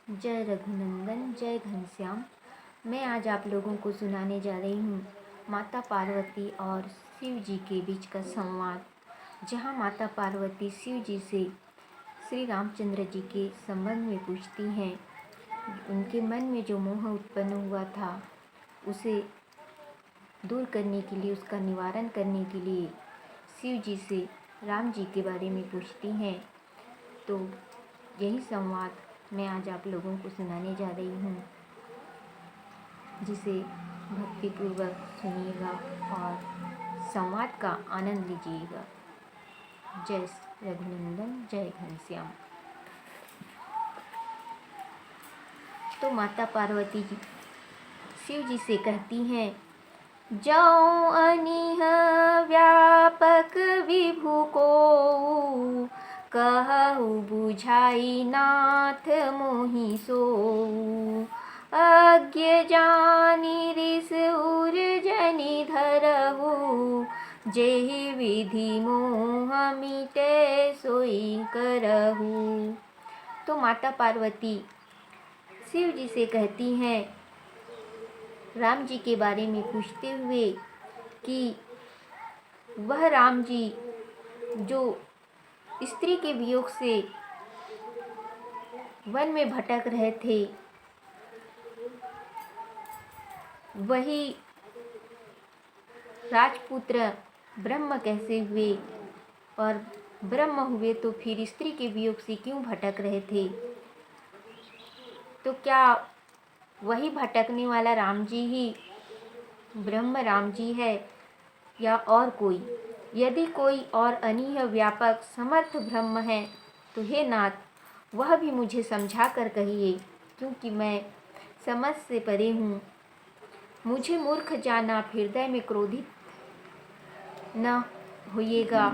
जय रघुनंदन, जय घनश्याम। मैं आज आप लोगों को सुनाने जा रही हूँ माता पार्वती और शिव जी के बीच का संवाद, जहाँ माता पार्वती शिव जी से श्री रामचंद्र जी के संबंध में पूछती हैं। उनके मन में जो मोह उत्पन्न हुआ था उसे दूर करने के लिए, उसका निवारण करने के लिए शिव जी से राम जी के बारे में पूछती हैं। तो यही संवाद मैं आज आप लोगों को सुनाने जा रही हूँ, जिसे भक्तिपूर्वक सुनिएगा और संवाद का आनंद लीजिएगा। जय रघुनंदन, जय घनश्याम। तो माता पार्वती जी शिव जी से कहती हैं, जौ अनिह व्यापक विभु को, कहु बुझाई नाथ मोहि सोऊ। अज्ञ जानि रिस उर जनि धरहु, जेहि विधि मोह मिटे सोई करहु। तो माता पार्वती शिव जी से कहती हैं, राम जी के बारे में पूछते हुए कि वह राम जी जो स्त्री के वियोग से वन में भटक रहे थे, वही राजपुत्र ब्रह्म कैसे हुए, और ब्रह्म हुए तो फिर स्त्री के वियोग से क्यों भटक रहे थे? तो क्या वही भटकने वाला राम जी ही ब्रह्म राम जी है या और कोई? यदि कोई और अनीह व्यापक समर्थ ब्रह्म है तो हे नाथ, वह भी मुझे समझा कर कहिए, क्योंकि मैं समझ से परे हूँ। मुझे मूर्ख जाना, हृदय में क्रोधित न होइएगा।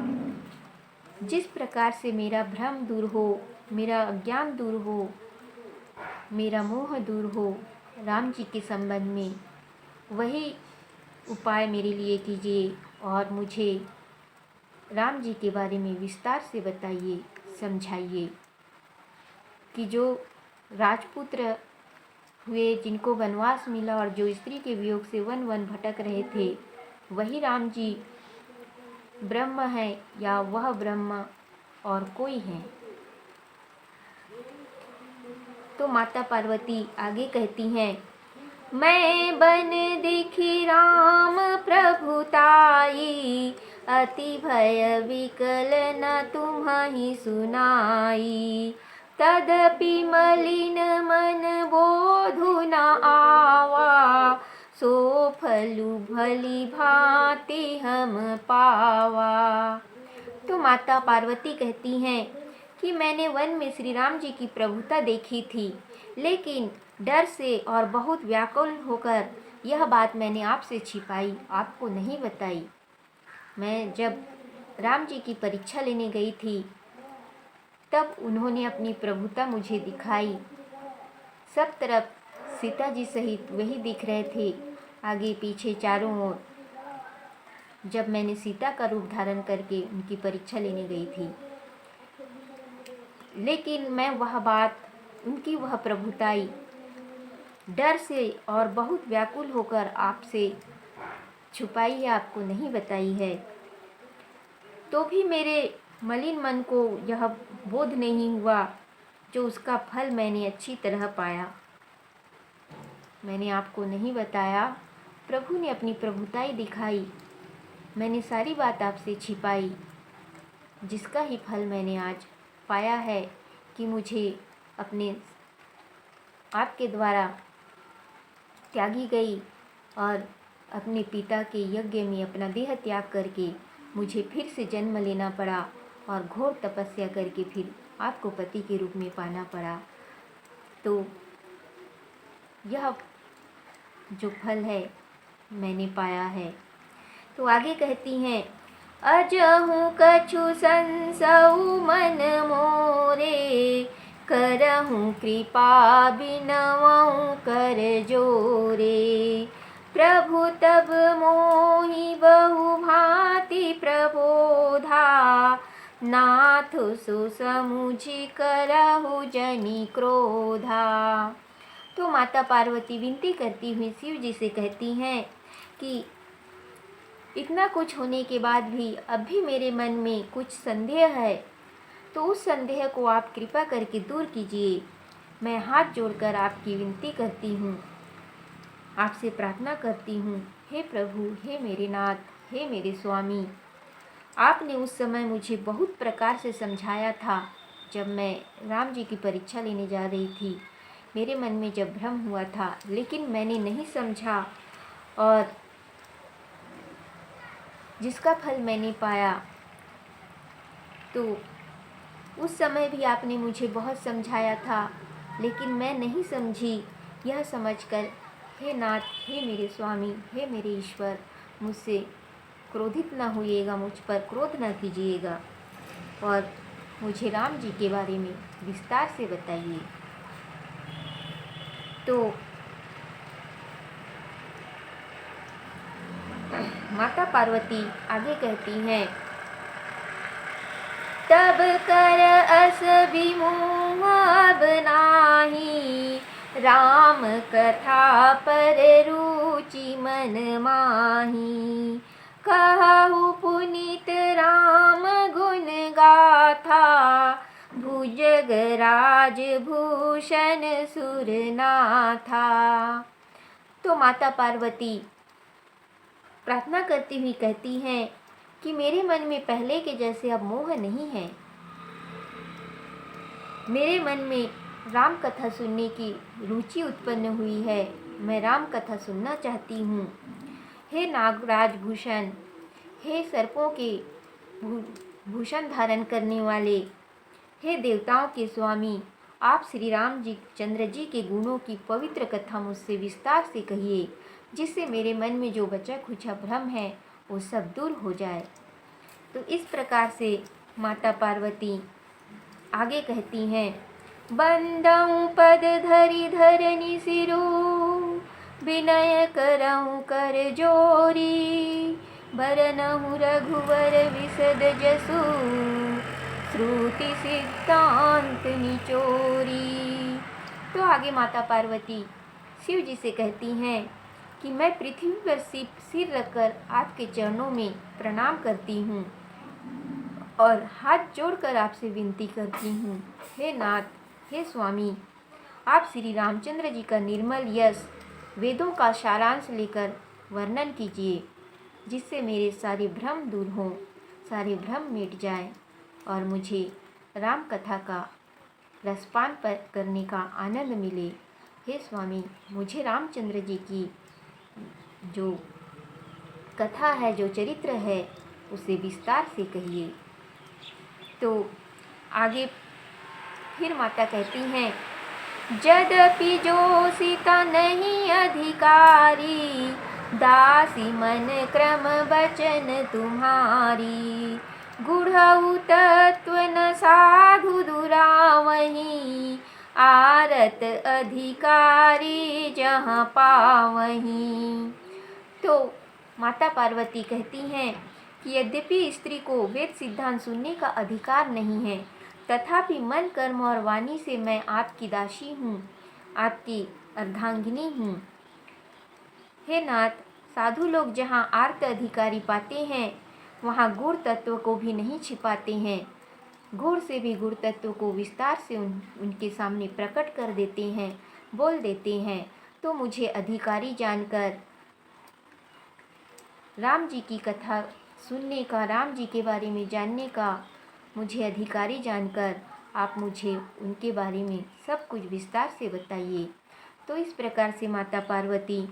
जिस प्रकार से मेरा भ्रम दूर हो, मेरा अज्ञान दूर हो, मेरा मोह दूर हो राम जी के संबंध में, वही उपाय मेरे लिए कीजिए और मुझे राम जी के बारे में विस्तार से बताइए, समझाइए कि जो राजपुत्र हुए, जिनको वनवास मिला और जो स्त्री के वियोग से वन वन भटक रहे थे, वही राम जी ब्रह्म है या वह ब्रह्म और कोई है? तो माता पार्वती आगे कहती हैं, मैं बन दिखी राम प्रभुताई, अति भय विकल न तुम्हि सुनाई। तदपि मलिन मन बोधु न आवा, सो फलु भली भांति हम पावा। तो माता पार्वती कहती हैं कि मैंने वन में श्री राम जी की प्रभुता देखी थी, लेकिन डर से और बहुत व्याकुल होकर यह बात मैंने आपसे छिपाई, आपको नहीं बताई। मैं जब राम जी की परीक्षा लेने गई थी, तब उन्होंने अपनी प्रभुता मुझे दिखाई। सब तरफ सीता जी सहित वही दिख रहे थे, आगे पीछे चारों ओर, जब मैंने सीता का रूप धारण करके उनकी परीक्षा लेने गई थी। लेकिन मैं वह बात, उनकी वह प्रभुताई डर से और बहुत व्याकुल होकर आपसे छुपाई है, आपको नहीं बताई है। तो भी मेरे मलिन मन को यह बोध नहीं हुआ, जो उसका फल मैंने अच्छी तरह पाया। मैंने आपको नहीं बताया, प्रभु ने अपनी प्रभुताई दिखाई, मैंने सारी बात आपसे छिपाई, जिसका ही फल मैंने आज पाया है कि मुझे अपने आपके द्वारा त्यागी गई और अपने पिता के यज्ञ में अपना देह त्याग करके मुझे फिर से जन्म लेना पड़ा और घोर तपस्या करके फिर आपको पति के रूप में पाना पड़ा। तो यह जो फल है मैंने पाया है। तो आगे कहती हैं, अजहु कछु संसऊ मन मोरे, करहूँ कृपा बिनवऊँ कर जोरे। प्रभु तब मोहि बहु भांति प्रबोधा, नाथ सो समुझि करहु जनि क्रोधा। तो माता पार्वती विनती करती हुई शिव जी से कहती हैं कि इतना कुछ होने के बाद भी अब भी मेरे मन में कुछ संदेह है, तो उस संदेह को आप कृपा करके दूर कीजिए। मैं हाथ जोड़कर आपकी विनती करती हूँ, आपसे प्रार्थना करती हूँ, हे प्रभु, हे मेरे नाथ, हे मेरे स्वामी। आपने उस समय मुझे बहुत प्रकार से समझाया था जब मैं राम जी की परीक्षा लेने जा रही थी। मेरे मन में जब भ्रम हुआ था, लेकिन मैंने नहीं समझा, और जिसका फल मैंने पाया, तो उस समय भी आपने मुझे बहुत समझाया था, लेकिन मैं नहीं समझी। यह समझकर हे नाथ, हे मेरे स्वामी, हे मेरे ईश्वर, मुझसे क्रोधित न होइएगा, मुझ पर क्रोध न कीजिएगा, और मुझे राम जी के बारे में विस्तार से बताइए। तो माता पार्वती आगे कहती हैं, तब कर अस विमोह अब नाही, राम कथा पर रुचि मन माही। कहु पुनीत राम गुण गाथा, भुजगराज भूषण सुरनाथा। तो माता पार्वती प्रार्थना करती हुई कहती हैं कि मेरे मन में पहले के जैसे अब मोह नहीं है। मेरे मन में राम कथा सुनने की रुचि उत्पन्न हुई है। मैं राम कथा सुनना चाहती हूँ। हे नागराज भूषण, हे सर्पों के भूषण धारण करने वाले, हे देवताओं के स्वामी, आप श्री राम जी चंद्र जी के गुणों की पवित्र कथा मुझसे विस्तार से कहिए, जिससे मेरे मन में जो बचा खुचा भ्रम है वो सब दूर हो जाए। तो इस प्रकार से माता पार्वती आगे कहती हैं, बंदऊँ पद धरि धरनी सिरो, विनय करऊँ कर जोरी। बरनहु रघुवर विशद जसु, श्रुति सिद्धांत निचोरी। तो आगे माता पार्वती शिव जी से कहती हैं कि मैं पृथ्वी पर सिर रखकर आपके चरणों में प्रणाम करती हूँ और हाथ जोड़कर आपसे विनती करती हूँ, हे नाथ, हे स्वामी, आप श्री रामचंद्र जी का निर्मल यश वेदों का सारांश लेकर वर्णन कीजिए, जिससे मेरे सारे भ्रम दूर हों, सारे भ्रम मिट जाए और मुझे राम कथा का रसपान करने का आनंद मिले। हे स्वामी, मुझे रामचंद्र जी की जो कथा है, जो चरित्र है, उसे विस्तार से कहिए। तो आगे फिर माता कहती हैं, यद्यपि जो सीता नहीं अधिकारी, दासी मन क्रम वचन तुम्हारी। गुढ़ऊ तत्व न साधु दुरावही, आरत अधिकारी जहाँ पावहीं। तो माता पार्वती कहती हैं कि यद्यपि स्त्री को वेद सिद्धांत सुनने का अधिकार नहीं है, तथापि मन, कर्म और वाणी से मैं आपकी दासी हूँ, आपकी अर्धांगिनी हूँ। हे नाथ, साधु लोग जहाँ आर्त अधिकारी पाते हैं, वहाँ गुण तत्व को भी नहीं छिपाते हैं, गुण से भी गुण तत्व को विस्तार से उनके सामने प्रकट कर देते हैं, बोल देते हैं। तो मुझे अधिकारी जानकर राम जी की कथा सुनने का, राम जी के बारे में जानने का मुझे अधिकारी जानकर आप मुझे उनके बारे में सब कुछ विस्तार से बताइए। तो इस प्रकार से माता पार्वती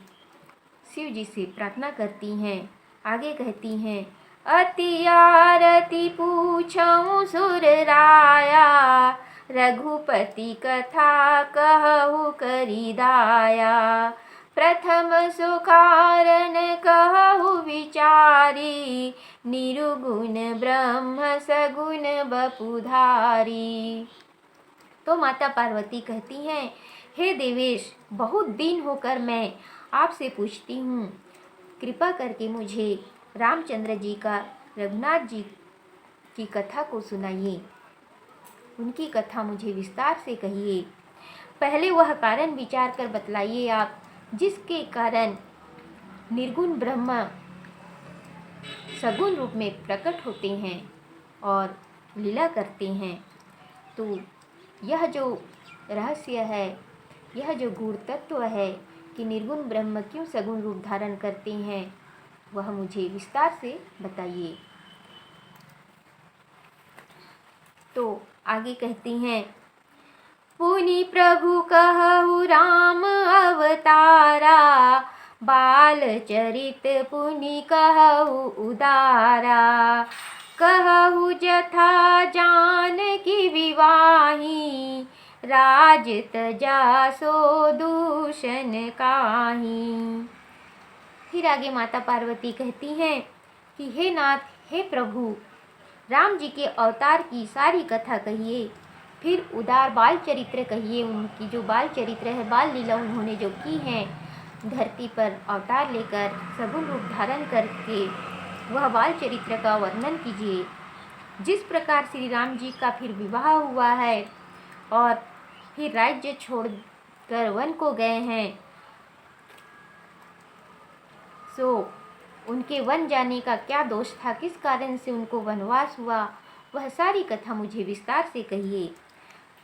शिव जी से प्रार्थना करती हैं। आगे कहती हैं, अति आरती पूछऊँ सुर राया, रघुपति कथा कहु करी दाया। प्रथम सो कारण कहु विचारी, निरुगुण ब्रह्म सगुण बपुधारी। तो माता पार्वती कहती हैं, हे देवेश, बहुत दिन होकर मैं आपसे पूछती हूँ, कृपा करके मुझे रामचंद्र जी का, रघुनाथ जी की कथा को सुनाइए। उनकी कथा मुझे विस्तार से कहिए। पहले वह कारण विचार कर बतलाइए आप, जिसके कारण निर्गुण ब्रह्म सगुण रूप में प्रकट होते हैं और लीला करते हैं। तो यह जो रहस्य है, यह जो गूढ़ तत्व है कि निर्गुण ब्रह्म क्यों सगुण रूप धारण करते हैं, वह मुझे विस्तार से बताइए। तो आगे कहते हैं, पुनि प्रभु कहु राम अवतारा, बाल चरित पुनि कहु उदारा। कहु जथा जानकी विवाही, राज तजा सो दूषण काहीं। फिर आगे माता पार्वती कहती हैं कि हे नाथ, हे प्रभु, राम जी के अवतार की सारी कथा कहिए। फिर उदार बाल चरित्र कहिए, उनकी जो बाल चरित्र है, बाल लीला उन्होंने जो की हैं, धरती पर अवतार लेकर सगुण रूप धारण करके वह बाल चरित्र का वर्णन कीजिए। जिस प्रकार श्री राम जी का फिर विवाह हुआ है और फिर राज्य छोड़कर वन को गए हैं, सो उनके वन जाने का क्या दोष था, किस कारण से उनको वनवास हुआ, वह सारी कथा मुझे विस्तार से कहिए।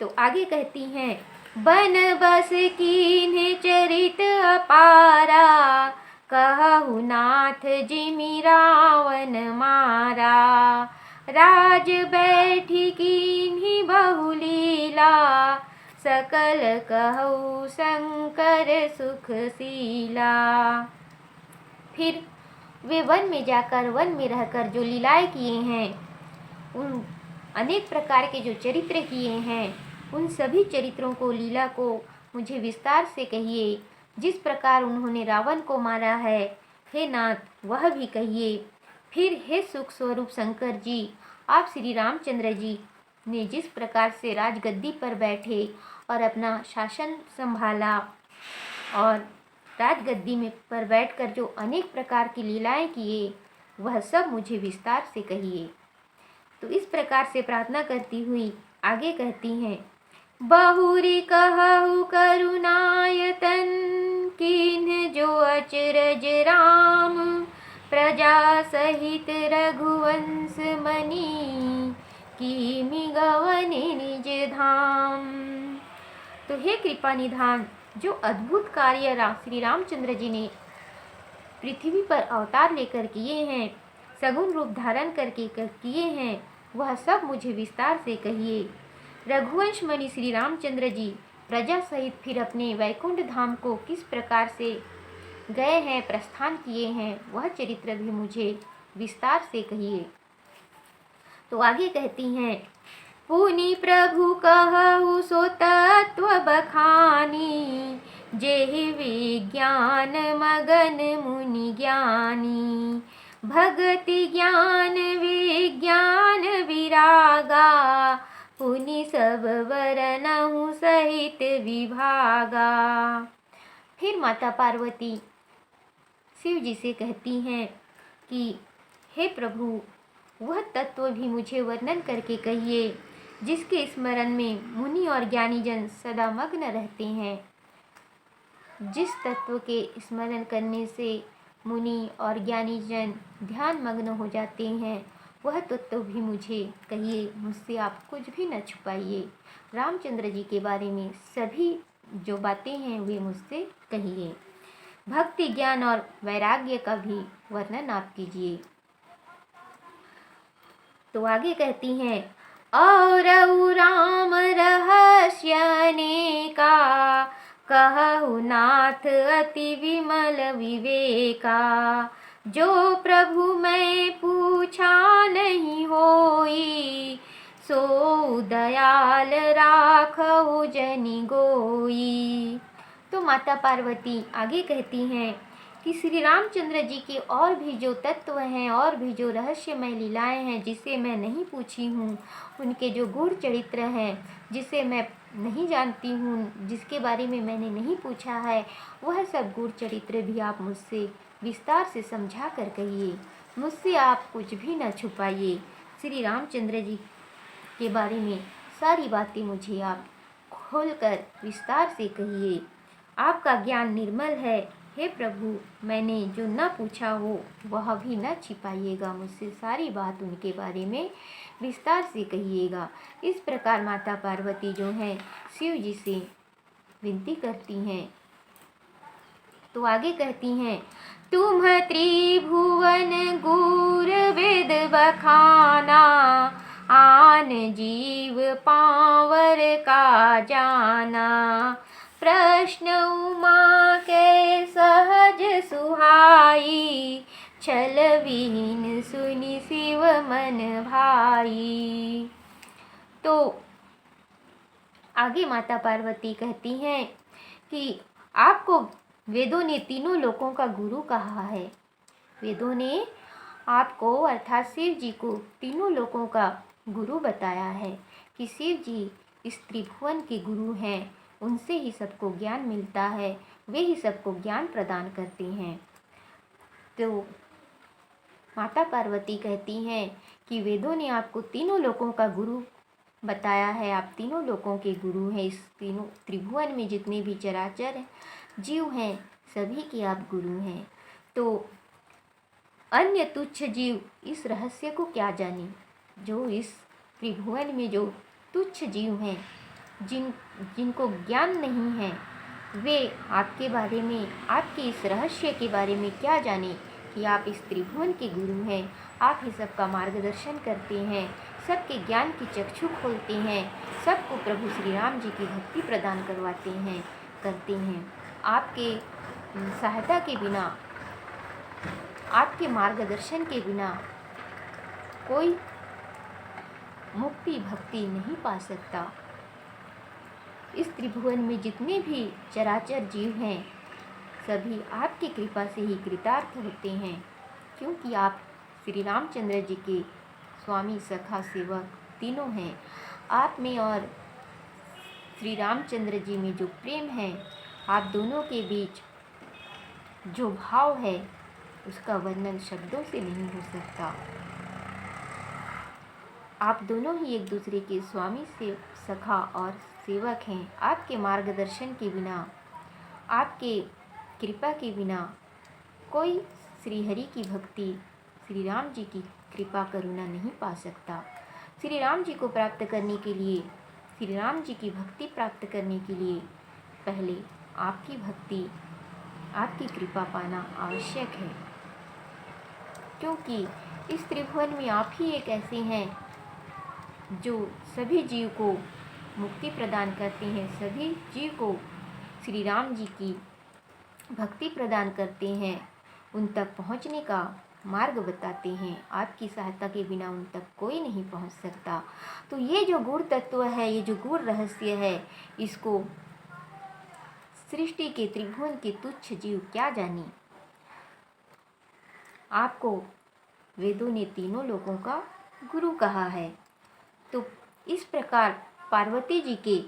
तो आगे कहती हैं, बन बस कीन्ह चरित अपारा, कहु नाथ जिमि रावण मारा। राज बैठी कीन्ही बहुलीला, सकल कहु शंकर सुखशीला। फिर वे वन में जाकर, वन में रहकर जो लीलाएं किए हैं, उन अनेक प्रकार के जो चरित्र किए हैं, उन सभी चरित्रों को, लीला को मुझे विस्तार से कहिए। जिस प्रकार उन्होंने रावण को मारा है, हे नाथ, वह भी कहिए। फिर हे सुख स्वरूप शंकर जी, आप श्री रामचंद्र जी ने जिस प्रकार से राजगद्दी पर बैठे और अपना शासन संभाला और राजगद्दी में पर बैठकर जो अनेक प्रकार की लीलाएं किए, वह सब मुझे विस्तार से कहिए। तो इस प्रकार से प्रार्थना करती हुई आगे कहती हैं, बहुरी कहु करुणायतन, कीन्ह जो अचरज राम, प्रजा सहित रघुवंश मणि, कीमि गवने निज धाम। तो हे कृपा निधान, जो अद्भुत कार्य श्री रामचंद्र जी ने पृथ्वी पर अवतार लेकर किए हैं, सगुण रूप धारण करके किए हैं, वह सब मुझे विस्तार से कहिए। रघुवंश मणि श्री रामचंद्र जी प्रजा सहित फिर अपने वैकुंठ धाम को किस प्रकार से गए हैं, प्रस्थान किए हैं, वह चरित्र भी मुझे विस्तार से कहिए। तो आगे कहती हैं, पुनि प्रभु कहु सो तत्व बखानी, जेहि विज्ञान मगन मुनि ज्ञानी। भगति ज्ञान विज्ञान विरागा, पुनि सब वरनहु सहित विभागा। फिर माता पार्वती शिव जी से कहती हैं कि हे प्रभु, वह तत्व भी मुझे वर्णन करके कहिए, जिसके स्मरण में मुनि और ज्ञानी जन सदा मग्न रहते हैं। जिस तत्व के स्मरण करने से मुनि और ज्ञानी जन ध्यान मग्न हो जाते हैं, वह तत्व भी मुझे कहिए। मुझसे आप कुछ भी न छुपाइए। रामचंद्र जी के बारे में सभी जो बातें हैं वे मुझसे कहिए। भक्ति ज्ञान और वैराग्य का भी वर्णन आप कीजिए। तो आगे कहती हैं, और राम रहस्य अनेका, कहु नाथ अति विमल विवेका। जो प्रभु मैं पूछा नहीं होई, सो दयाल राखहु जनि गोई। तो माता पार्वती आगे कहती हैं कि श्री रामचंद्र जी के और भी जो तत्व हैं, और भी जो रहस्यमय लीलाएं हैं, जिसे मैं नहीं पूछी हूँ, उनके जो गूढ़ चरित्र हैं, जिसे मैं नहीं जानती हूँ, जिसके बारे में मैंने नहीं पूछा है, वह सब गूढ़ चरित्र भी आप मुझसे विस्तार से समझा कर कहिए। मुझसे आप कुछ भी न छुपाइए। श्री रामचंद्र जी के बारे में सारी बातें मुझे आप खोलकर विस्तार से कहिए। आपका ज्ञान निर्मल है, हे प्रभु। मैंने जो न पूछा हो वह भी न छिपाइएगा, मुझसे सारी बात उनके बारे में विस्तार से कहिएगा। इस प्रकार माता पार्वती जो हैं शिव जी से विनती करती हैं। तो आगे कहती हैं, तुम त्रिभुवन गुर वेद बखाना, आन जीव पावर का जाना। प्रश्न उमा के सहज सुहाई, छल विहीन सुनि शिव मन भाई। तो आगे माता पार्वती कहती हैं कि आपको वेदों ने तीनों लोकों का गुरु कहा है। वेदों ने आपको अर्थात शिव जी को तीनों लोकों का गुरु बताया है कि शिव जी इस त्रिभुवन के गुरु हैं, उनसे ही सबको ज्ञान मिलता है, वे ही सबको ज्ञान प्रदान करते हैं। तो माता पार्वती कहती हैं कि वेदों ने आपको तीनों लोकों का गुरु बताया है, आप तीनों लोकों के गुरु हैं। इस तीनों त्रिभुवन में जितने भी चराचर जीव हैं सभी के आप गुरु हैं। तो अन्य तुच्छ जीव इस रहस्य को क्या जाने, जो इस त्रिभुवन में जो तुच्छ जीव हैं, जिनको ज्ञान नहीं है, वे आपके बारे में, आपके इस रहस्य के बारे में क्या जाने कि आप इस त्रिभुवन के गुरु हैं। आप ही सबका मार्गदर्शन करते हैं, सबके ज्ञान की चक्षु खोलते हैं, सबको प्रभु श्री राम जी की भक्ति प्रदान करते हैं। आपके सहायता के बिना, आपके मार्गदर्शन के बिना कोई मुक्ति भक्ति नहीं पा सकता। इस त्रिभुवन में जितने भी चराचर जीव हैं सभी आपकी कृपा से ही कृतार्थ होते हैं, क्योंकि आप श्री रामचंद्र जी के स्वामी सखा सेवक तीनों हैं। आप में और श्री रामचंद्र जी में जो प्रेम है, आप दोनों के बीच जो भाव है उसका वर्णन शब्दों से नहीं हो सकता। आप दोनों ही एक दूसरे के स्वामी से सखा और सेवक हैं। आपके मार्गदर्शन के बिना, आपके कृपा के बिना कोई श्री हरि की भक्ति, श्री राम जी की कृपा करुणा नहीं पा सकता। श्री राम जी को प्राप्त करने के लिए, श्री राम जी की भक्ति प्राप्त करने के लिए पहले आपकी भक्ति, आपकी कृपा पाना आवश्यक है, क्योंकि इस त्रिभुवन में आप ही एक ऐसे हैं जो सभी जीव को मुक्ति प्रदान करते हैं, सभी जीव को श्री राम जी की भक्ति प्रदान करते हैं, उन तक पहुंचने का मार्ग बताते हैं। आपकी सहायता के बिना उन तक कोई नहीं पहुंच सकता। तो ये जो गूढ़ तत्व है, ये जो गूढ़ रहस्य है, इसको सृष्टि के त्रिभुवन के तुच्छ जीव क्या जाने। आपको वेदों ने तीनों लोगों का गुरु कहा है। तो इस प्रकार पार्वती जी के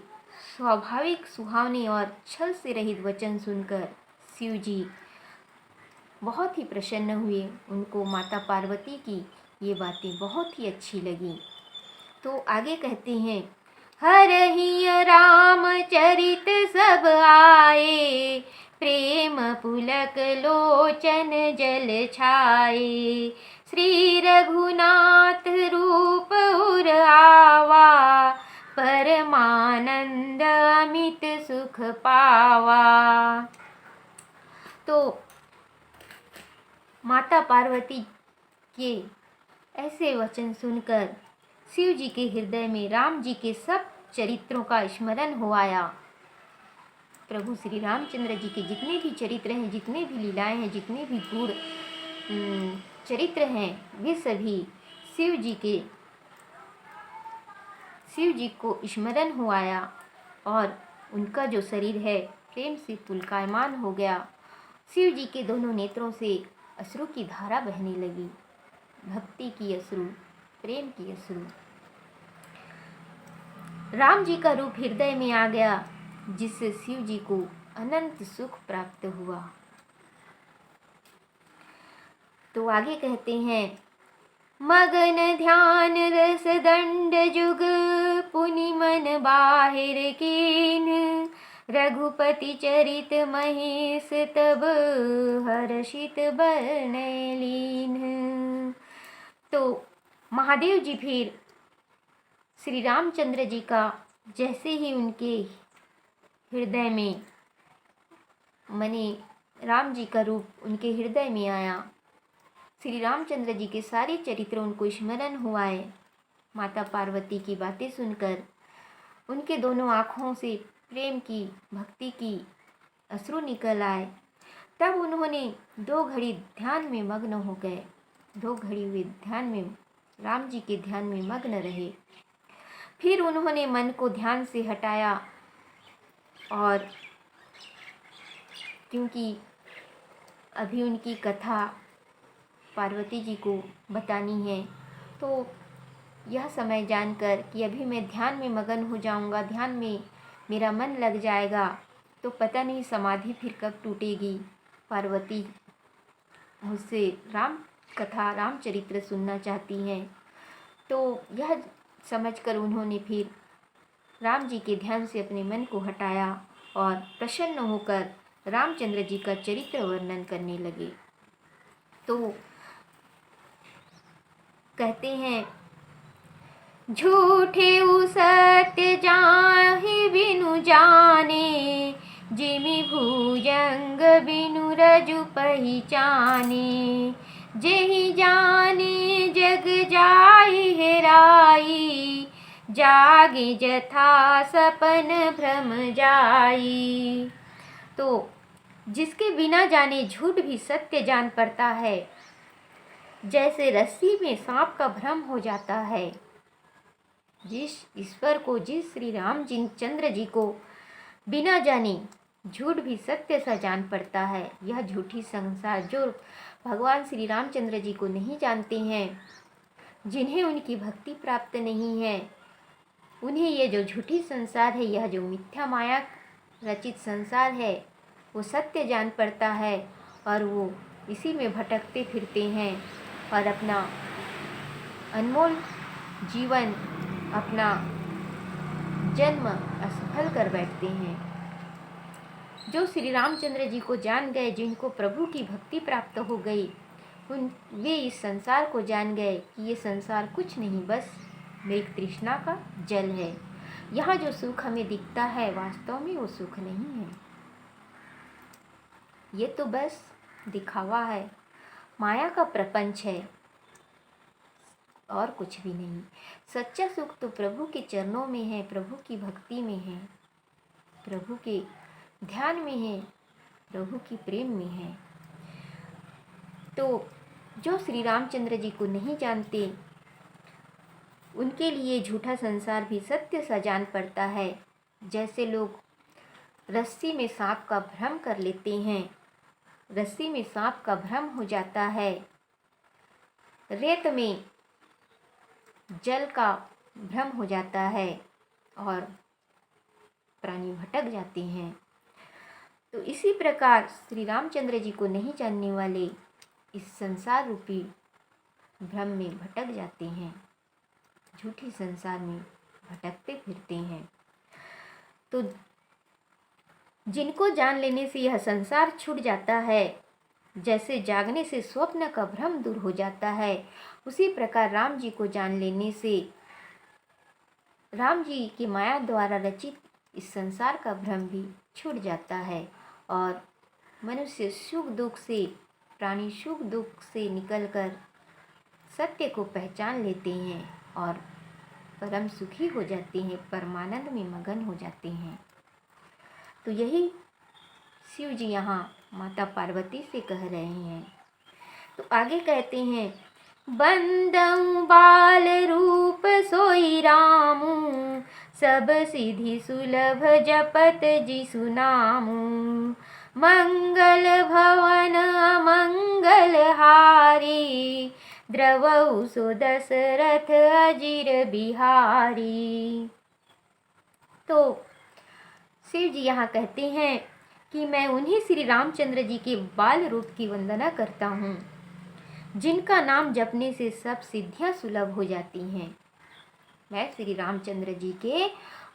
स्वाभाविक सुहावने और छल से रहित वचन सुनकर शिव जी बहुत ही प्रसन्न हुए। उनको माता पार्वती की ये बातें बहुत ही अच्छी लगी। तो आगे कहते हैं, हरहि रामचरित सब आए, प्रेम पुलक लोचन जल छाए। श्री रघुनाथ रूप उर आवा, परमानंद अमित सुख पावा। तो माता पार्वती के ऐसे वचन सुनकर शिव जी के हृदय में राम जी के सब चरित्रों का स्मरण हो आया। प्रभु श्री रामचंद्र जी के जितने भी चरित्र हैं, जितने भी लीलाएं हैं, जितने भी गूढ़ चरित्र हैं, वे सभी शिव जी को स्मरण हो आया और उनका जो शरीर है प्रेम से पुलकायमान हो गया। शिव जी के दोनों नेत्रों से अश्रु की धारा बहने लगी, भक्ति की अश्रु, प्रेम की अश्रु। राम जी का रूप हृदय में आ गया, जिससे शिव जी को अनंत सुख प्राप्त हुआ। तो आगे कहते हैं, मगन ध्यान रस दंड जुग, पुनि मन बाहिर कीन, रघुपति चरित महेश तब, हर्षित बरनय लीन। तो महादेव जी फिर श्री रामचंद्र जी का जैसे ही उनके हृदय में मने राम जी का रूप उनके हृदय में आया, श्री रामचंद्र जी के सारे चरित्र उनको स्मरण हुआ है। माता पार्वती की बातें सुनकर उनके दोनों आँखों से प्रेम की, भक्ति की अश्रु निकल आए। तब उन्होंने 2 घड़ी ध्यान में मग्न हो गए। 2 घड़ी वे ध्यान में, राम जी के ध्यान में मग्न रहे। फिर उन्होंने मन को ध्यान से हटाया, और क्योंकि अभी उनकी कथा पार्वती जी को बतानी है, तो यह समय जानकर कि अभी मैं ध्यान में मगन हो जाऊंगा, ध्यान में मेरा मन लग जाएगा, तो पता नहीं समाधि फिर कब टूटेगी। पार्वती मुझसे राम कथा, रामचरित्र सुनना चाहती हैं। तो यह समझकर उन्होंने फिर राम जी के ध्यान से अपने मन को हटाया और प्रसन्न होकर रामचंद्र जी का चरित्र वर्णन करने लगे। तो कहते हैं, झूठे सत्य जाहि बिनु जाने, जिमि भुजंग बिनु रजु पहिचाने, जेहि जाने जग जाहि हेराई, जागे जथा सपन भ्रम जाई। तो जिसके बिना जाने झूठ भी सत्य जान पड़ता है, जैसे रस्सी में सांप का भ्रम हो जाता है। जिस ईश्वर को, जिस श्री राम चंद्र जी को बिना जाने झूठ भी सत्य सा जान पड़ता है, यह झूठी संसार जो भगवान श्री रामचंद्र जी को नहीं जानते हैं, जिन्हें उनकी भक्ति प्राप्त नहीं है, उन्हें यह जो झूठी संसार है, यह जो मिथ्या माया रचित संसार है, वो सत्य जान पड़ता है और वो इसी में भटकते फिरते हैं और अपना अनमोल जीवन, अपना जन्म असफल कर बैठते हैं। जो श्री रामचंद्र जी को जान गए, जिनको प्रभु की भक्ति प्राप्त हो गई, वे इस संसार को जान गए कि ये संसार कुछ नहीं, बस मेरी तृष्णा का जल है। यहाँ जो सुख हमें दिखता है, वास्तव में वो सुख नहीं है, ये तो बस दिखावा है, माया का प्रपंच है और कुछ भी नहीं। सच्चा सुख तो प्रभु के चरणों में है, प्रभु की भक्ति में है, प्रभु के ध्यान में है, प्रभु की प्रेम में है। तो जो श्री रामचंद्र जी को नहीं जानते, उनके लिए झूठा संसार भी सत्य सा जान पड़ता है। जैसे लोग रस्सी में सांप का भ्रम कर लेते हैं, रस्सी में सांप का भ्रम हो जाता है, रेत में जल का भ्रम हो जाता है और प्राणी भटक जाते हैं। तो इसी प्रकार श्री रामचंद्र जी को नहीं जानने वाले इस संसार रूपी भ्रम में भटक जाते हैं, झूठी संसार में भटकते फिरते हैं। तो जिनको जान लेने से यह संसार छूट जाता है, जैसे जागने से स्वप्न का भ्रम दूर हो जाता है, उसी प्रकार राम जी को जान लेने से राम जी की माया द्वारा रचित इस संसार का भ्रम भी छूट जाता है और मनुष्य सुख दुख से, प्राणी सुख दुख से निकलकर सत्य को पहचान लेते हैं और परम सुखी हो जाते हैं, परमानंद में मगन हो जाते हैं। तो यही शिव जी यहाँ माता पार्वती से कह रहे हैं। तो आगे कहते हैं, बंदऊ बाल रूप सोई रामू, सब सिद्धि सुलभ जपत जिसु नामू, मंगल भवन अमंगल हारी, द्रवऊ सो दशरथ अजिर बिहारी। तो शिव जी यहाँ कहते हैं कि मैं उन्हीं श्री रामचंद्र जी के बाल रूप की वंदना करता हूँ, जिनका नाम जपने से सब सिद्धियां सुलभ हो जाती हैं। मैं श्री रामचंद्र जी के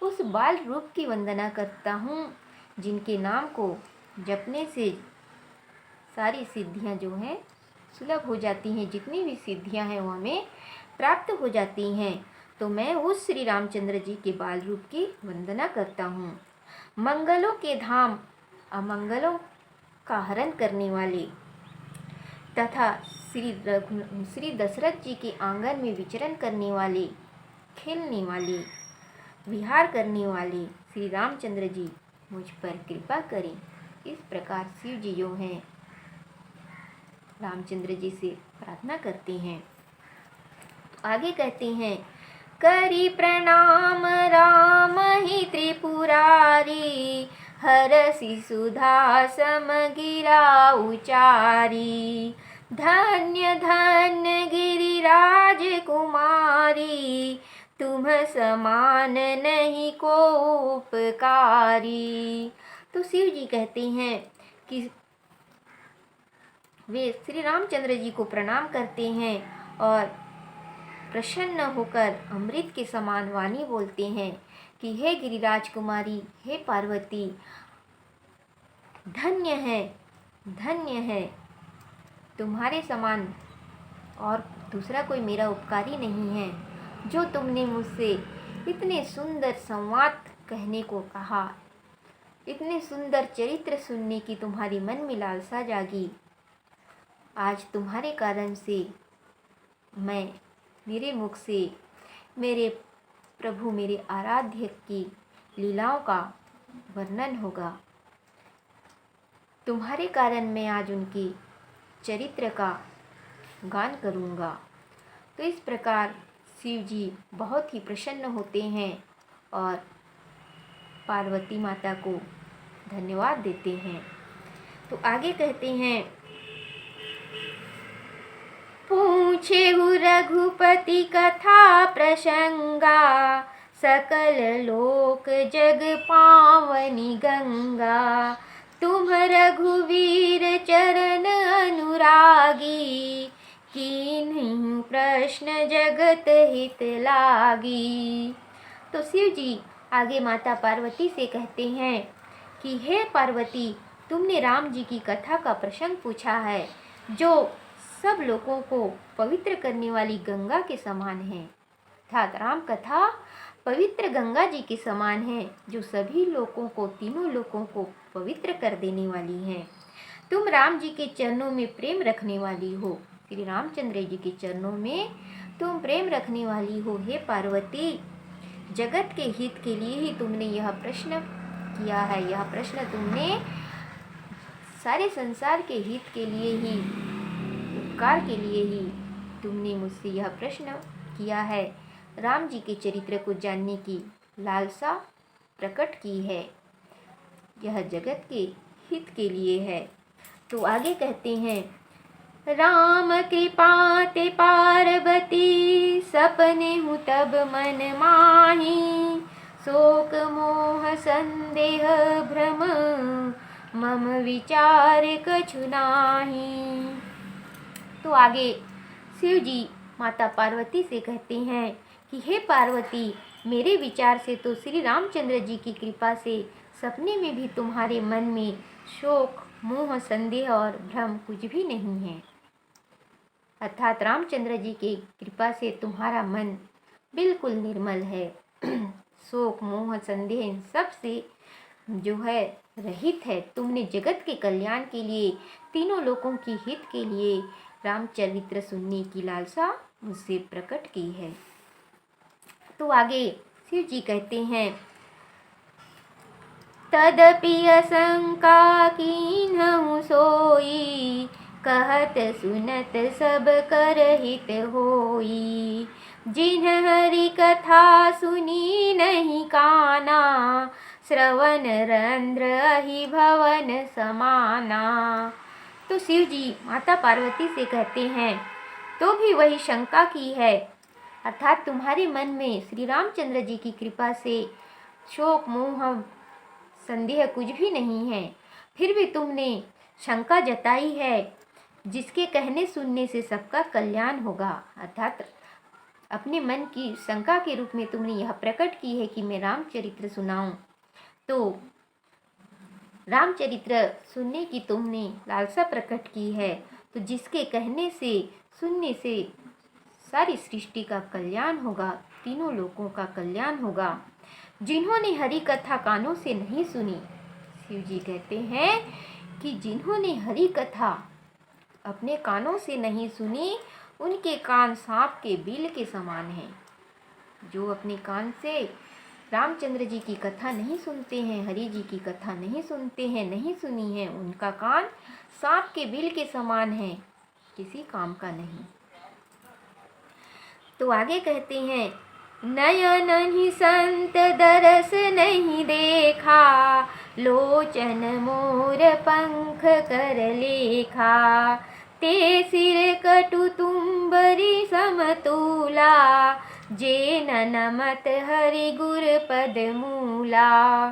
उस बाल रूप की वंदना करता हूँ जिनके नाम को जपने से सारी सिद्धियां जो हैं सुलभ हो जाती हैं। जितनी भी सिद्धियां हैं वो हमें प्राप्त हो जाती हैं। तो मैं उस श्री रामचंद्र जी के बाल रूप की वंदना करता हूँ। मंगलों के धाम, अमंगलों का हरण करने वाले तथा श्री दशरथ जी के आंगन में विचरण करने वाले, खेलने वाले, विहार करने वाले श्री रामचंद्र जी मुझ पर कृपा करें। इस प्रकार शिव जी जो हैं रामचंद्र जी से प्रार्थना करते हैं। तो आगे कहते हैं, करी प्रणाम राम ही त्रिपुरारी, हरसि सुधा समगिरा उचारी, धन्य धन्य गिरिराज कुमारी, तुम समान नहीं को उपकारी। तो शिव जी कहते हैं कि वे श्री रामचंद्र जी को प्रणाम करते हैं और प्रसन्न होकर अमृत के समान वाणी बोलते हैं कि हे गिरिराज कुमारी, हे पार्वती, धन्य है, धन्य है, तुम्हारे समान और दूसरा कोई मेरा उपकारी नहीं है। जो तुमने मुझसे इतने सुंदर संवाद कहने को कहा, इतने सुंदर चरित्र सुनने की तुम्हारी मन में लालसा जागी, आज तुम्हारे कारण से मेरे मुख से मेरे प्रभु, मेरे आराध्य की लीलाओं का वर्णन होगा। तुम्हारे कारण मैं आज उनकी चरित्र का गान करूँगा। तो इस प्रकार शिव जी बहुत ही प्रसन्न होते हैं और पार्वती माता को धन्यवाद देते हैं। तो आगे कहते हैं, पूछे रघुपति कथा प्रसंगा, सकल लोक जग पावनी गंगा, तुम रघुवीर चरण अनुरागी, कीन्ही प्रश्न जगत हित लागी। तो शिव जी आगे माता पार्वती से कहते हैं कि हे पार्वती, तुमने राम जी की कथा का प्रसंग पूछा है, जो सब लोगों को पवित्र करने वाली गंगा के समान है। अर्थात राम कथा पवित्र गंगा जी के समान है, जो सभी लोगों को, तीनों लोगों को पवित्र कर देने वाली है। तुम राम जी के चरणों में प्रेम रखने वाली हो, श्री रामचंद्र जी के चरणों में तुम प्रेम रखने वाली हो। हे पार्वती, जगत के हित के लिए ही तुमने यह प्रश्न किया है। यह प्रश्न तुमने सारे संसार के हित के लिए ही, उपकार के लिए ही तुमने मुझसे यह प्रश्न किया है। राम जी के चरित्र को जानने की लालसा प्रकट की है। यह जगत के हित के लिए है। तो आगे कहते हैं, राम कृपा ते पार्वती, सपने हूँ तब मन माही, शोक मोह संदेह भ्रम, मम विचार कछु नाही। तो आगे शिव जी माता पार्वती से कहते हैं कि हे पार्वती, मेरे विचार से तो श्री रामचंद्र जी की कृपा से सपने में भी तुम्हारे मन में शोक, मोह, संदेह और भ्रम कुछ भी नहीं है। अर्थात रामचंद्र जी की कृपा से तुम्हारा मन बिल्कुल निर्मल है। शोक, मोह, संदेह इन सब से जो है रहित है। तुमने जगत के कल्याण के लिए, तीनों लोगों की हित के लिए रामचरित्र सुनने की लालसा मुझसे प्रकट की है। तो आगे शिव जी कहते हैं, तदपि असंका कीन्हु सोई, कहत सुनत सब कर हित होई, जिन्ह हरि कथा सुनी नहीं काना, श्रवण रंध्र अहि भवन समाना। तो शिव जी माता पार्वती से कहते हैं, तो भी वही शंका की है। अर्थात तुम्हारे मन में श्री रामचंद्र जी की कृपा से शोक, मोह, संदेह कुछ भी नहीं है, फिर भी तुमने शंका जताई है जिसके कहने सुनने से सबका कल्याण होगा। अर्थात अपने मन की शंका के रूप में तुमने यह प्रकट की है कि मैं रामचरित्र सुनाऊं, तो रामचरित्र सुनने की तुमने लालसा प्रकट की है, तो जिसके कहने से सुनने से सारी सृष्टि का कल्याण होगा, तीनों लोगों का कल्याण होगा। जिन्होंने हरि कथा कानों से नहीं सुनी, शिव जी कहते हैं कि जिन्होंने हरि कथा अपने कानों से नहीं सुनी, उनके कान सांप के बिल के समान हैं। जो अपने कान से रामचंद्र जी की कथा नहीं सुनते हैं, हरि जी की कथा नहीं सुनते हैं, नहीं सुनी है, उनका कान सांप के बिल के समान है, किसी काम का नहीं। तो आगे कहते हैं, नयन ही संत दरस नहीं देखा, लोचन मोर पंख कर लेखा, ते सिर कटु तुम्बरी समतूला, जे नमत हरि गुर पद मूला।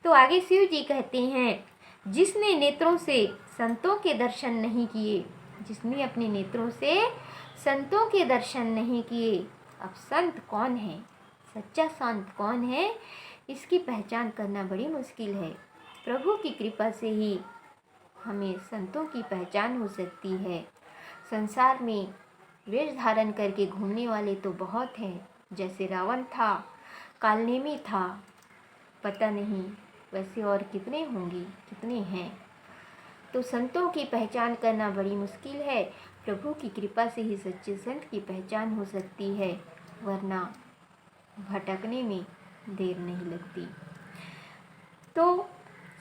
तो आगे शिव जी कहते हैं, जिसने नेत्रों से संतों के दर्शन नहीं किए, जिसने अपने नेत्रों से संतों के दर्शन नहीं किए। अब संत कौन है, सच्चा संत कौन है, इसकी पहचान करना बड़ी मुश्किल है। प्रभु की कृपा से ही हमें संतों की पहचान हो सकती है। संसार में वेश धारण करके घूमने वाले तो बहुत हैं, जैसे रावण था, कालनेमी था, पता नहीं वैसे और कितने होंगे, कितने हैं। तो संतों की पहचान करना बड़ी मुश्किल है। प्रभु की कृपा से ही सच्चे संत की पहचान हो सकती है, वरना भटकने में देर नहीं लगती। तो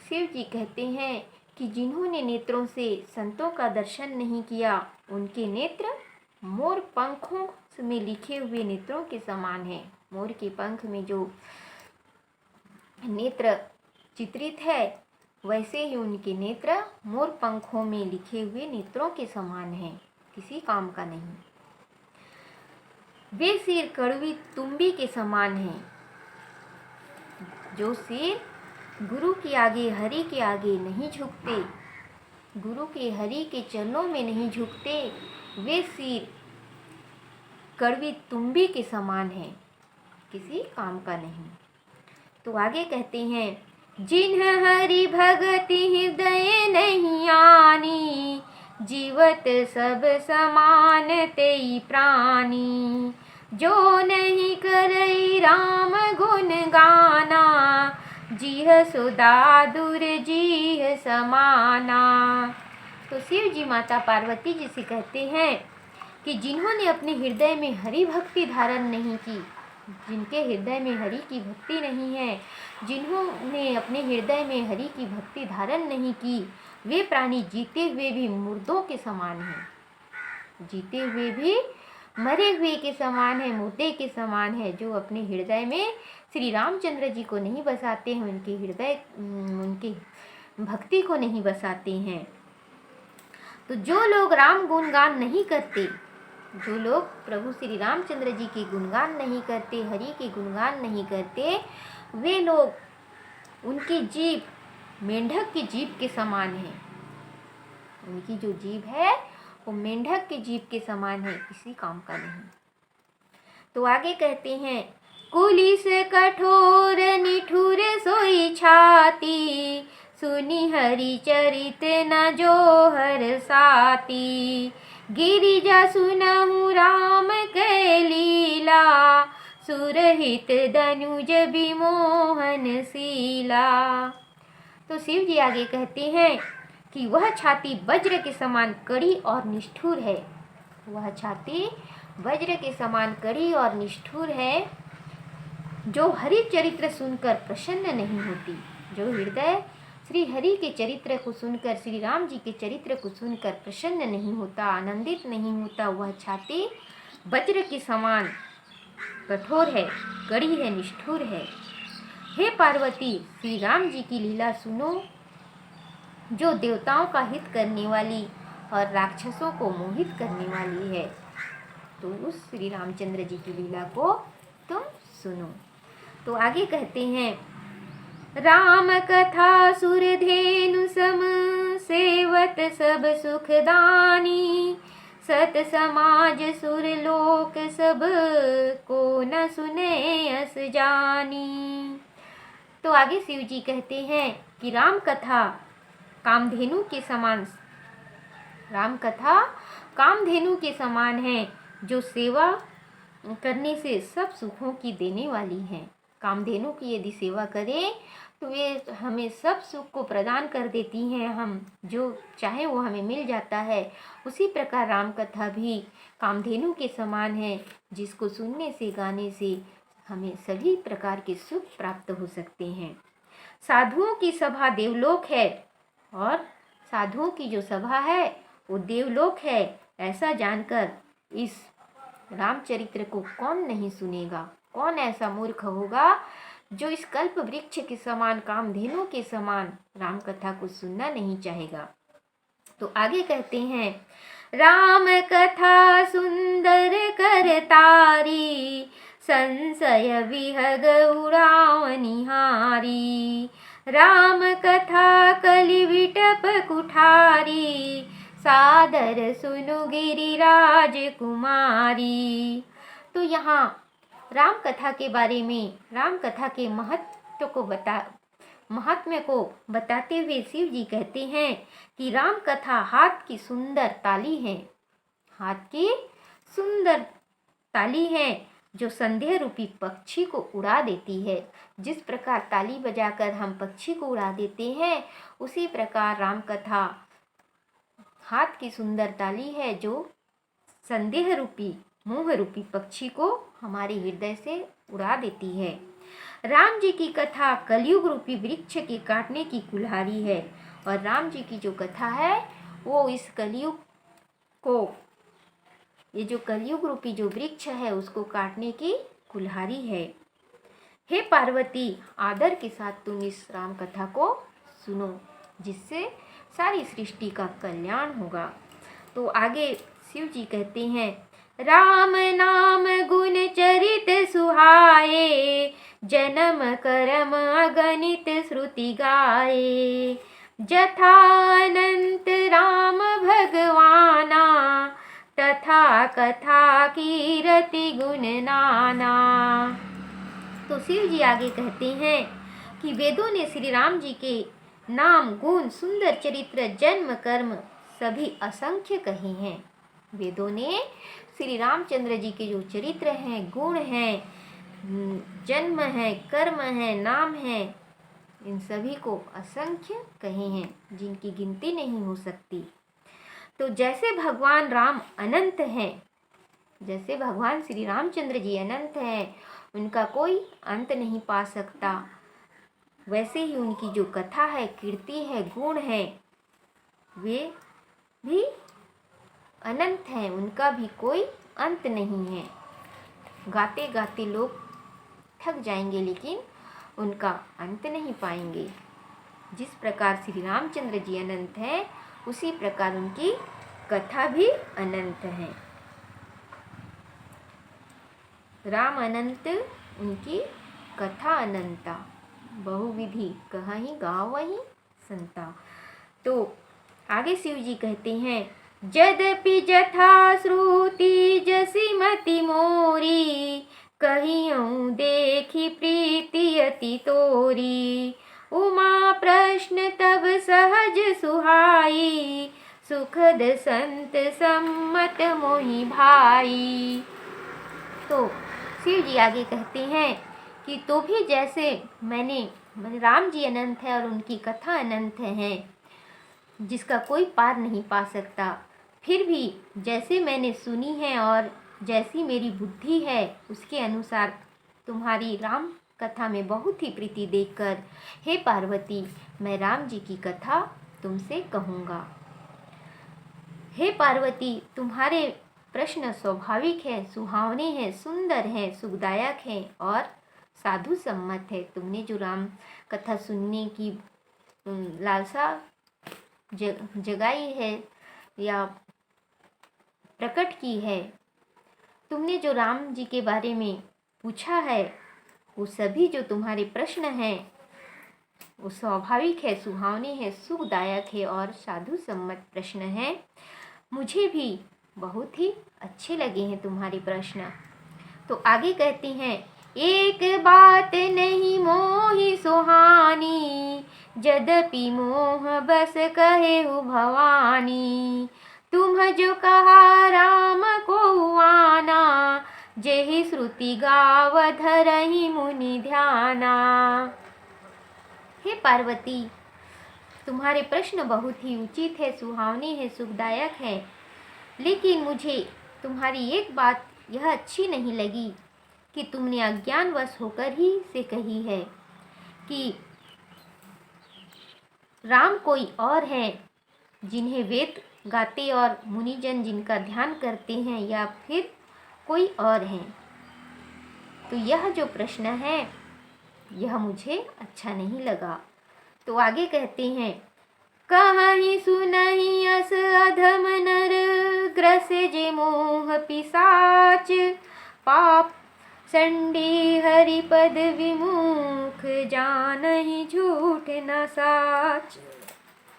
शिव जी कहते हैं कि जिन्होंने नेत्रों से संतों का दर्शन नहीं किया, उनके नेत्र मोर पंखों में लिखे हुए नेत्रों के समान हैं। मोर के पंख में जो नेत्र चित्रित है, वैसे ही उनके नेत्र मोर पंखों में लिखे हुए नेत्रों के समान हैं, किसी काम का नहीं। वे सिर कड़वी तुम्बी के समान हैं। जो सिर गुरु के आगे, हरि के आगे नहीं झुकते, गुरु के हरि के चरणों में नहीं झुकते, वे सिर कड़वी तुम्बी के समान हैं, किसी काम का नहीं। तो आगे कहते हैं, जिन्ह हरि भगति हृदय नहीं आनी, जीवत सब समान तेई प्राणी, जो नहीं करई राम गुण गाना, जीह सुधा दूर जीह समाना। तो शिव जी माता पार्वती जी से कहते हैं कि जिन्होंने अपने हृदय में हरि भक्ति धारण नहीं की, जिनके हृदय में हरि की भक्ति नहीं है, जिन्होंने अपने हृदय में हरि की भक्ति धारण नहीं की, वे प्राणी जीते हुए भी मुर्दों के समान हैं, जीते हुए भी मरे हुए के समान है, मुर्दे के समान है। जो अपने हृदय में श्री रामचंद्र जी को नहीं बसाते हैं, उनके हृदय, उनके भक्ति को नहीं बसाते हैं। तो जो लोग राम गुणगान नहीं करते, जो लोग प्रभु श्री रामचंद्र जी के गुणगान नहीं करते, हरि के गुणगान नहीं करते, वे लोग, उनकी जीभ मेंढक की जीभ के समान है। उनकी जो जीभ है वो मेंढक की जीभ के समान है, किसी काम का नहीं। तो आगे कहते हैं, कुलिस कठोर निठुर सोई छाती, सुनी हरि चरित न जो हर साती, गिरिजा सुनहु राम कै लीला, सुरहित दनुज विमोहन शीला। तो शिव जी आगे कहते हैं कि वह छाती वज्र के समान कड़ी और निष्ठुर है। वह छाती वज्र के समान कड़ी और निष्ठुर है, जो हरि चरित्र सुनकर प्रसन्न नहीं होती। जो हृदय श्री हरि के चरित्र को सुनकर, श्री राम जी के चरित्र को सुनकर प्रसन्न नहीं होता, आनंदित नहीं होता, वह छाती वज्र के समान कठोर है, कड़ी है, निष्ठुर है। हे पार्वती, श्री राम जी की लीला सुनो, जो देवताओं का हित करने वाली और राक्षसों को मोहित करने वाली है। तो उस श्री रामचंद्र जी की लीला को तुम सुनो। तो आगे कहते हैं, राम कथा सुरधेनु सम सेवत सब सुखदानी, सत समाज सुर लोक सब को न सुने अस जानी। तो आगे शिव जी कहते हैं कि राम कथा कामधेनु के समान, राम कथा कामधेनु के समान है, जो सेवा करने से सब सुखों की देने वाली है। कामधेनु की यदि सेवा करें तो वे हमें सब सुख को प्रदान कर देती हैं, हम जो चाहे वो हमें मिल जाता है। उसी प्रकार राम कथा भी कामधेनु के समान है, जिसको सुनने से गाने से हमें सभी प्रकार के सुख प्राप्त हो सकते हैं। साधुओं की सभा देवलोक है, और साधुओं की जो सभा है वो देवलोक है, ऐसा जानकर इस रामचरित्र को कौन नहीं सुनेगा। कौन ऐसा मूर्ख होगा जो इस कल्प वृक्ष के समान, कामधेनु के समान राम कथा को सुनना नहीं चाहेगा। तो आगे कहते हैं, राम कथा सुंदर करतारी, संशय विहग उड़ावनिहारी। राम कथा कलि विटप कुठारी, सादर सुनु गिरिराज कुमारी। तो यहाँ राम कथा के बारे में, राम कथा के महात्म्य को बताते हुए शिव जी कहते हैं कि राम कथा हाथ की सुंदर ताली है, हाथ की सुंदर ताली है, जो संदेह रूपी पक्षी को उड़ा देती है। जिस प्रकार ताली बजाकर हम पक्षी को उड़ा देते हैं, उसी प्रकार राम कथा हाथ की सुंदर ताली है, जो संदेह रूपी, मोह रूपी पक्षी को हमारे हृदय से उड़ा देती है। राम जी की कथा कलयुग रूपी वृक्ष के काटने की कुल्हाड़ी है, और राम जी की जो कथा है वो इस कलयुग को, ये जो कलयुग रूपी जो वृक्ष है उसको काटने की कुल्हाड़ी है। हे पार्वती, आदर के साथ तुम इस राम कथा को सुनो, जिससे सारी सृष्टि का कल्याण होगा। तो आगे शिव जी कहते हैं, राम नाम गुण चरित सुहाए, जन्म कर्म अगणित श्रुति गाए। जथा अनंत राम भगवाना, तथा कथा कीरति गुण नाना। तो शिव जी आगे कहते हैं कि वेदों ने श्री राम जी के नाम, गुण, सुंदर चरित्र, जन्म, कर्म सभी असंख्य कहे हैं। वेदों ने श्री रामचंद्र जी के जो चरित्र हैं, गुण हैं, जन्म है, कर्म है, नाम है, इन सभी को असंख्य कहे हैं, जिनकी गिनती नहीं हो सकती। तो जैसे भगवान राम अनंत हैं, जैसे भगवान श्री रामचंद्र जी अनंत हैं, उनका कोई अंत नहीं पा सकता, वैसे ही उनकी जो कथा है, कीर्ति है, गुण है, वे भी अनंत हैं, उनका भी कोई अंत नहीं है। गाते गाते लोग थक जाएंगे, लेकिन उनका अंत नहीं पाएंगे। जिस प्रकार श्री रामचंद्र जी अनंत हैं, उसी प्रकार उनकी कथा भी अनंत है। राम अनंत, उनकी कथा अनंता, बहुविधि कहाही गावहि संता। तो आगे शिव जी कहते हैं, यद्यपि जथा श्रुति जसी मति मोरी, कहियऊँ देखी प्रीति अति तोरी। उमा प्रश्न तब सहज सुहाई, सुखद संत सम्मत मोहि भाई। तो शिव जी आगे कहते हैं कि तो भी जैसे मैंने राम जी अनंत है और उनकी कथा अनंत है, जिसका कोई पार नहीं पा सकता, फिर भी जैसे मैंने सुनी है और जैसी मेरी बुद्धि है, उसके अनुसार तुम्हारी राम कथा में बहुत ही प्रीति देखकर हे पार्वती, मैं राम जी की कथा तुमसे कहूँगा। हे पार्वती, तुम्हारे प्रश्न स्वाभाविक है, सुहावने हैं, सुंदर हैं, सुखदायक हैं और साधु सम्मत है। तुमने जो राम कथा सुनने की लालसा जगाई है या प्रकट की है, तुमने जो राम जी के बारे में पूछा है, वो सभी जो तुम्हारे प्रश्न हैं वो स्वाभाविक है, सुहावने हैं, सुखदायक है और साधु सम्मत प्रश्न है। मुझे भी बहुत ही अच्छे लगे हैं तुम्हारे प्रश्न। तो आगे कहती हैं, एक बात नहीं मोहि सुहानी, यद्यपि मोह बस कहे भवानी। तुम जो कहा राम को आना, जेहि श्रुति गाव धरहि मुनि ध्याना। हे पार्वती, तुम्हारे प्रश्न बहुत ही उचित है, सुहावने है, सुखदायक है, लेकिन मुझे तुम्हारी एक बात यह अच्छी नहीं लगी कि तुमने अज्ञानवश होकर ही से कही है कि राम कोई और हैं जिन्हें वेद गाते और मुनिजन जिनका ध्यान करते हैं, या फिर कोई और हैं। तो यह जो प्रश्न है यह मुझे अच्छा नहीं लगा। तो आगे कहते हैं, कहीं सुनहि अस अधम नर, ग्रसे जे मोह पिशाच, पाप संडे हरिपद विमुख, जानहि झूठ न साच।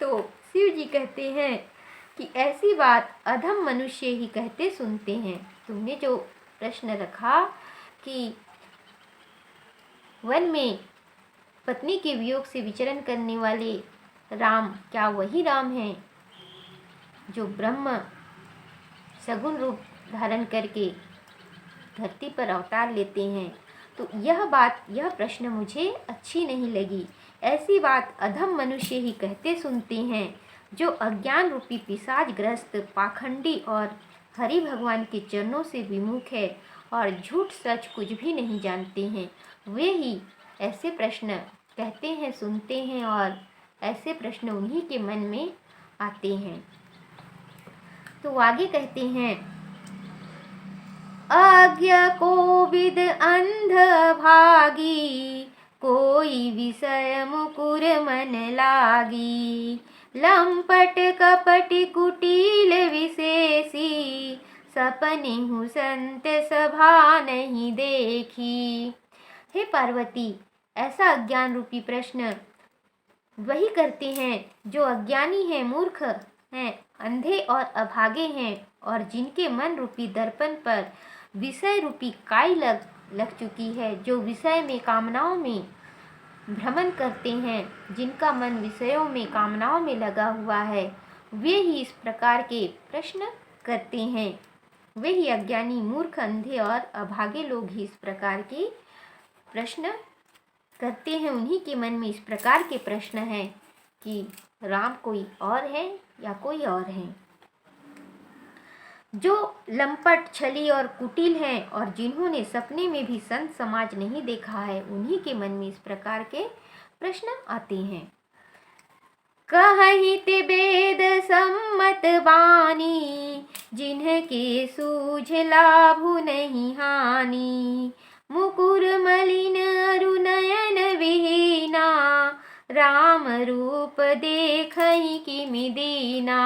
तो शिव जी कहते हैं कि ऐसी बात अधम मनुष्य ही कहते सुनते हैं। तुमने जो प्रश्न रखा कि वन में पत्नी के वियोग से विचरण करने वाले राम क्या वही राम हैं जो ब्रह्म सगुण रूप धारण करके धरती पर अवतार लेते हैं, तो यह प्रश्न मुझे अच्छी नहीं लगी। ऐसी बात अधम मनुष्य ही कहते सुनते हैं जो अज्ञान रूपी पिशाच ग्रस्त, पाखंडी और हरि भगवान के चरणों से विमुख है और झूठ सच कुछ भी नहीं जानते हैं। वे ही ऐसे प्रश्न कहते हैं, सुनते हैं, और ऐसे प्रश्न उन्हीं के मन में आते हैं। तो आगे कहते हैं, आज्ञा कोविद अंध भागी, कोई विषय मुकुर मन लागी। लंपट कपट कुटिल विशेषी, सपने हूँ संत सभा नहीं देखी। हे पार्वती, ऐसा अज्ञान रूपी प्रश्न वही करते हैं जो अज्ञानी हैं, मूर्ख हैं, अंधे और अभागे हैं, और जिनके मन रूपी दर्पण पर विषय रूपी काई लग चुकी है, जो विषय में कामनाओं में भ्रमण करते हैं, जिनका मन विषयों में कामनाओं में लगा हुआ है, वे ही इस प्रकार के प्रश्न करते हैं। वे ही अज्ञानी, मूर्ख, अंधे और अभागे लोग ही इस प्रकार के प्रश्न करते हैं। उन्हीं के मन में इस प्रकार के प्रश्न हैं कि राम कोई और है या कोई और है। जो लंपट, छली और कुटिल हैं और जिन्होंने सपने में भी संत समाज नहीं देखा है, उन्हीं के मन में इस प्रकार के प्रश्न आते हैं। कहीं ते वेद सम्मत बानी, जिनके सूझ लाभु नहीं हानि। मुकुर मलिन अरु नयन विहीना, राम रूप देखहि किमि दीना।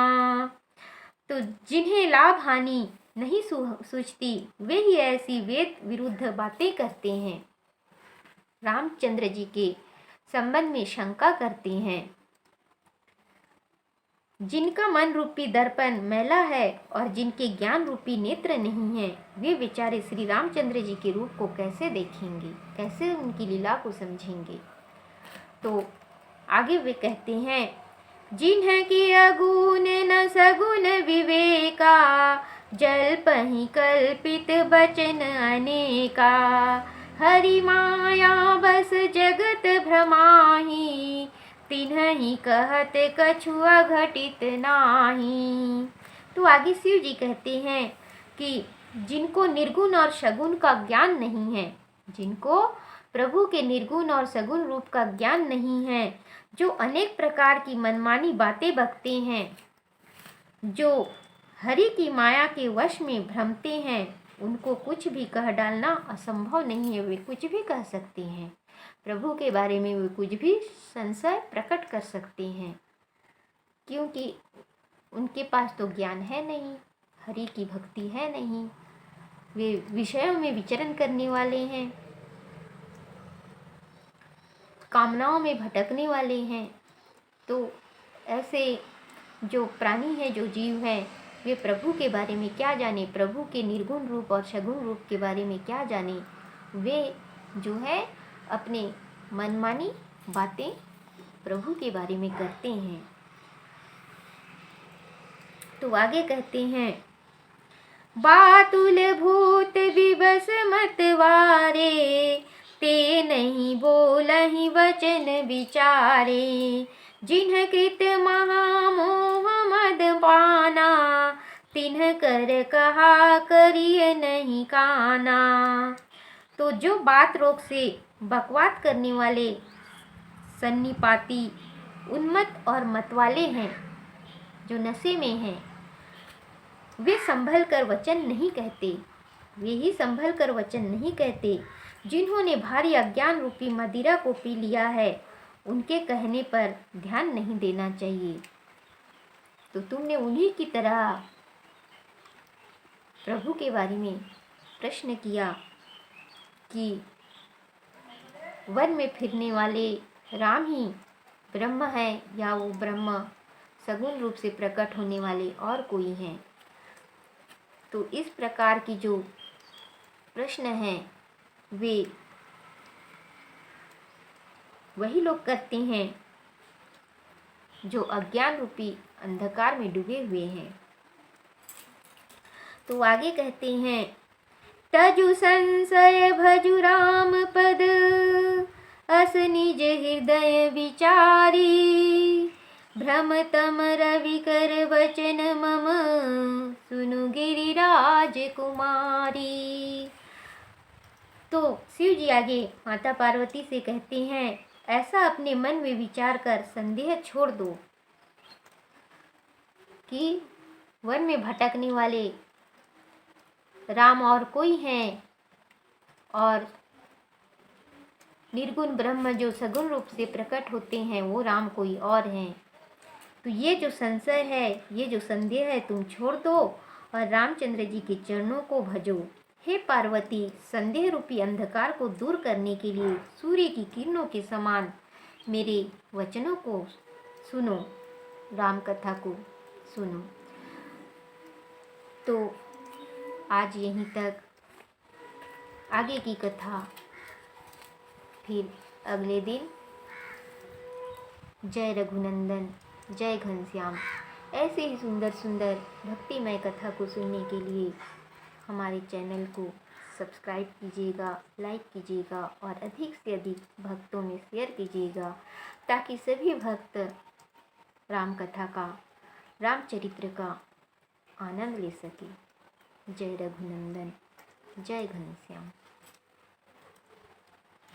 तो जिन्हें लाभ हानि नहीं सूझती, वे ही ऐसी वेद विरुद्ध बातें करते हैं, रामचंद्र जी के संबंध में शंका करते हैं। जिनका मन रूपी दर्पण मैला है और जिनके ज्ञान रूपी नेत्र नहीं है, वे बेचारे श्री रामचंद्र जी के रूप को कैसे देखेंगे, कैसे उनकी लीला को समझेंगे। तो आगे वे कहते हैं, जिन्ह की अगुण न सगुण विवेका, जल्पहि कल्पित बचन अनेका। हरि माया बस जगत भ्रमाहि, तिन्हि कहत कछु अघटित नाही। तो आगे शिव जी कहते हैं कि जिनको निर्गुण और सगुण का ज्ञान नहीं है, जिनको प्रभु के निर्गुण और सगुण रूप का ज्ञान नहीं है, जो अनेक प्रकार की मनमानी बातें बकते हैं, जो हरि की माया के वश में भ्रमते हैं, उनको कुछ भी कह डालना असंभव नहीं है। वे कुछ भी कह सकते हैं, प्रभु के बारे में वे कुछ भी संशय प्रकट कर सकते हैं, क्योंकि उनके पास तो ज्ञान है नहीं, हरि की भक्ति है नहीं, वे विषयों में विचरण करने वाले हैं। कामनाओं में भटकने वाले हैं। तो ऐसे जो प्राणी हैं, जो जीव हैं, वे प्रभु के बारे में क्या जाने, प्रभु के निर्गुण रूप और सगुण रूप के बारे में क्या जाने। वे जो है अपने मनमानी बातें प्रभु के बारे में करते हैं। तो आगे कहते हैं, बातुल भूत विवश मतवारे, ते नहीं बोलहि वचन विचारे, जिन्ह कृत महामोह मद पाना, तिन्ह कर कहा करिय नहीं काना। तो जो बात रोग से बकवाद करने वाले सन्निपाती, उन्मत्त और मतवाले हैं, जो नशे में हैं, वे संभल कर वचन नहीं कहते। वे ही संभल कर वचन नहीं कहते। जिन्होंने भारी अज्ञान रूपी मदिरा को पी लिया है, उनके कहने पर ध्यान नहीं देना चाहिए। तो तुमने उन्हीं की तरह प्रभु के बारे में प्रश्न किया कि वन में फिरने वाले राम ही ब्रह्म है, या वो ब्रह्म सगुण रूप से प्रकट होने वाले और कोई हैं। तो इस प्रकार की जो प्रश्न हैं, वे वही लोग करते हैं जो अज्ञान रूपी अंधकार में डूबे हुए हैं। तो आगे कहते हैं, तजु संशय भजु राम पद, अस निज हृदय विचारी, भ्रम तम रवि कर वचन मम, सुनु गिरिराज कुमारी। तो शिव जी आगे माता पार्वती से कहते हैं, ऐसा अपने मन में विचार कर संदेह छोड़ दो कि वन में भटकने वाले राम और कोई हैं, और निर्गुण ब्रह्म जो सगुण रूप से प्रकट होते हैं, वो राम कोई और हैं। तो ये जो संशय है, ये जो संदेह है, तुम छोड़ दो और रामचंद्र जी के चरणों को भजो। हे पार्वती, संदेह रूपी अंधकार को दूर करने के लिए सूर्य की किरणों के समान मेरे वचनों को सुनो, राम कथा को सुनो। तो आज यहीं तक, आगे की कथा फिर अगले दिन। जय रघुनंदन, जय घनश्याम। ऐसे ही सुंदर सुंदर भक्तिमय कथा को सुनने के लिए हमारे चैनल को सब्सक्राइब कीजिएगा, लाइक कीजिएगा और अधिक से अधिक भक्तों में शेयर कीजिएगा, ताकि सभी भक्त राम कथा का, रामचरित्र का आनंद ले सके। जय रघुनंदन, जय घनश्याम।